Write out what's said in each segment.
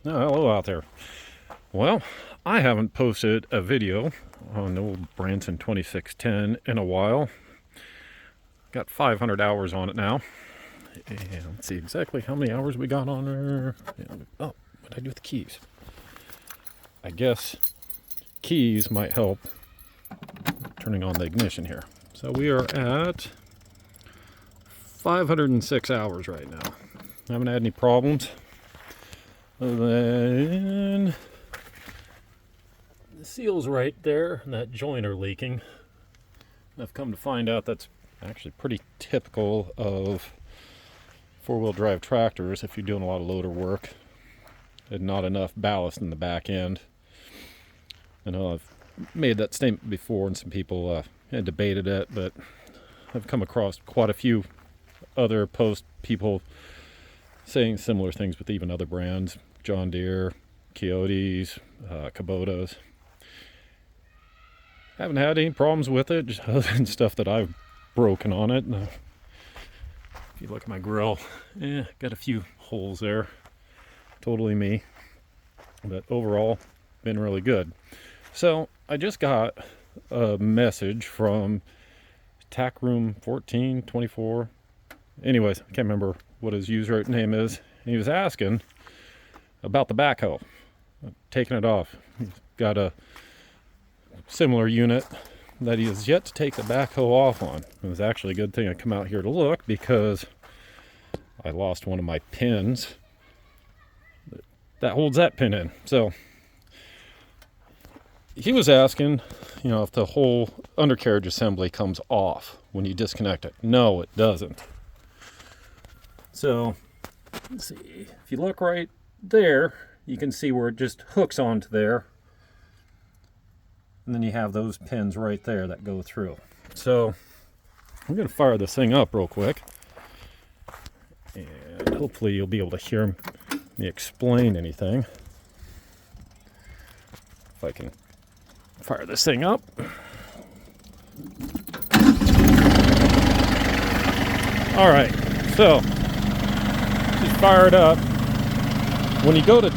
Hello out there. Well, I haven't posted a video on the old Branson 2610 in a while. Got 500 hours on it now. And let's see exactly how many hours we got on there. Oh, what did I do with the keys? I guess keys might help turning on the ignition here. So we are at 506 hours right now. Haven't had any problems. Then the seal's right there, and that joint are leaking. I've come to find out that's actually pretty typical of four-wheel drive tractors if you're doing a lot of loader work and not enough ballast in the back end. I know I've made that statement before, and some people had debated it, but I've come across quite a few other people saying similar things with even other brands, John Deere, Coyotes, Kubotas. Haven't had any problems with it, just other than stuff that I've broken on it. If you look at my grill, got a few holes there. Totally me. But overall, been really good. So I just got a message from TAC Room 1424. Anyways, I can't remember what his user name is. He was asking about the backhoe, taking it off. He's got a similar unit that he has yet to take the backhoe off on. It was actually a good thing I come out here to look because I lost one of my pins that holds that pin in. So he was asking, if the whole undercarriage assembly comes off when you disconnect it. No, it doesn't. So let's see, if you look right there, you can see where it just hooks onto there. And then you have those pins right there that go through. So I'm going to fire this thing up real quick. And hopefully you'll be able to hear me explain anything. If I can fire this thing up. All right, so just fire it up. When you go to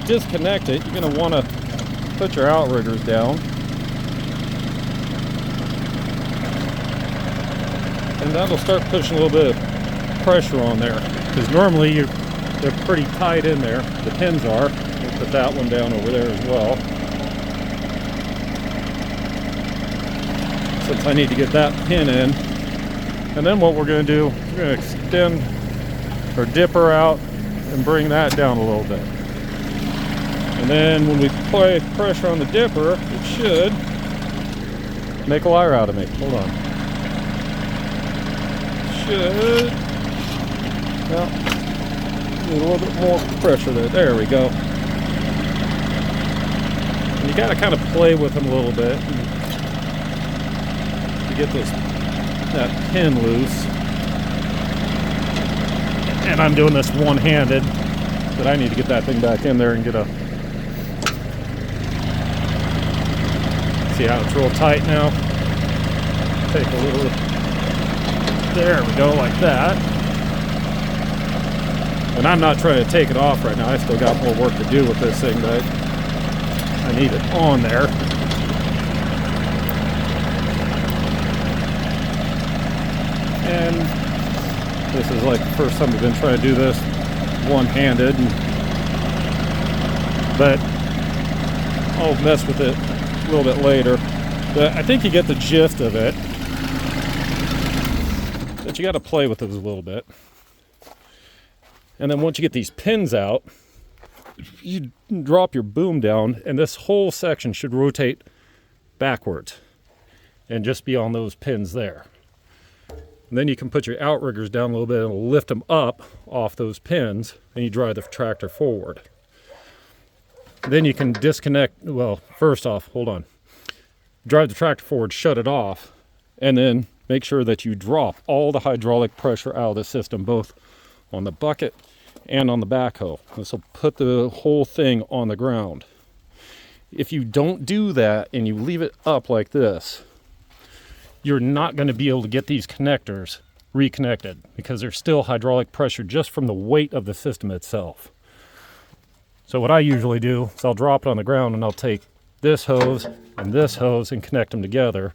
disconnect it, you're going to want to put your outriggers down. And that'll start pushing a little bit of pressure on there. Because normally they're pretty tight in there. The pins are. We'll put that one down over there as well. Since I need to get that pin in. And then what we're going to do, we're going to extend our dipper out and bring that down a little bit. And then when we apply pressure on the dipper, it should make a wire out of me. Hold on. Should. Well, need a little bit more pressure there. There we go. And you got to kind of play with them a little bit to get that pin loose. And I'm doing this one-handed, but I need to get that thing back in there and get a... See how it's real tight now? Take a little... There we go, like that. And I'm not trying to take it off right now. I still got more work to do with this thing, but I need it on there. And this is like the first time I've been trying to do this one-handed. But I'll mess with it a little bit later. But I think you get the gist of it. But you got to play with it a little bit. And then once you get these pins out, you drop your boom down, and this whole section should rotate backwards and just be on those pins there. And then you can put your outriggers down a little bit and lift them up off those pins, and you drive the tractor forward. Then you can disconnect. Well, first off, hold on. Drive the tractor forward, shut it off, and then make sure that you drop all the hydraulic pressure out of the system, both on the bucket and on the backhoe. This will put the whole thing on the ground. If you don't do that and you leave it up like this, you're not going to be able to get these connectors reconnected because there's still hydraulic pressure just from the weight of the system itself. So what I usually do is I'll drop it on the ground and I'll take this hose and connect them together.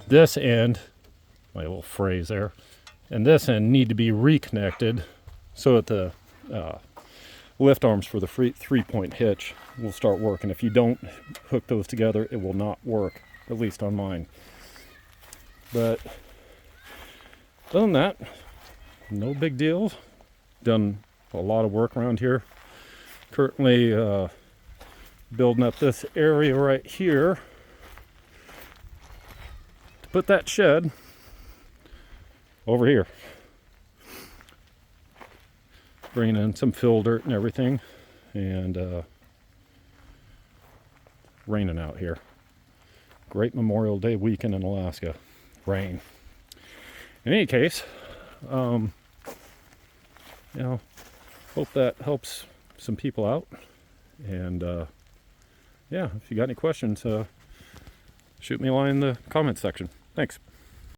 This end, my little phrase there, and this end need to be reconnected so that the lift arms for the three-point hitch will start working. If you don't hook those together, it will not work, at least on mine. But other than that, no big deal. Done a lot of work around here. Currently building up this area right here to put that shed over here. Bringing in some fill dirt and everything, and raining out here. Great Memorial Day weekend in Alaska. Rain. In any case, you know, hope that helps some people out. And yeah, if you got any questions, shoot me a line in the comments section. Thanks.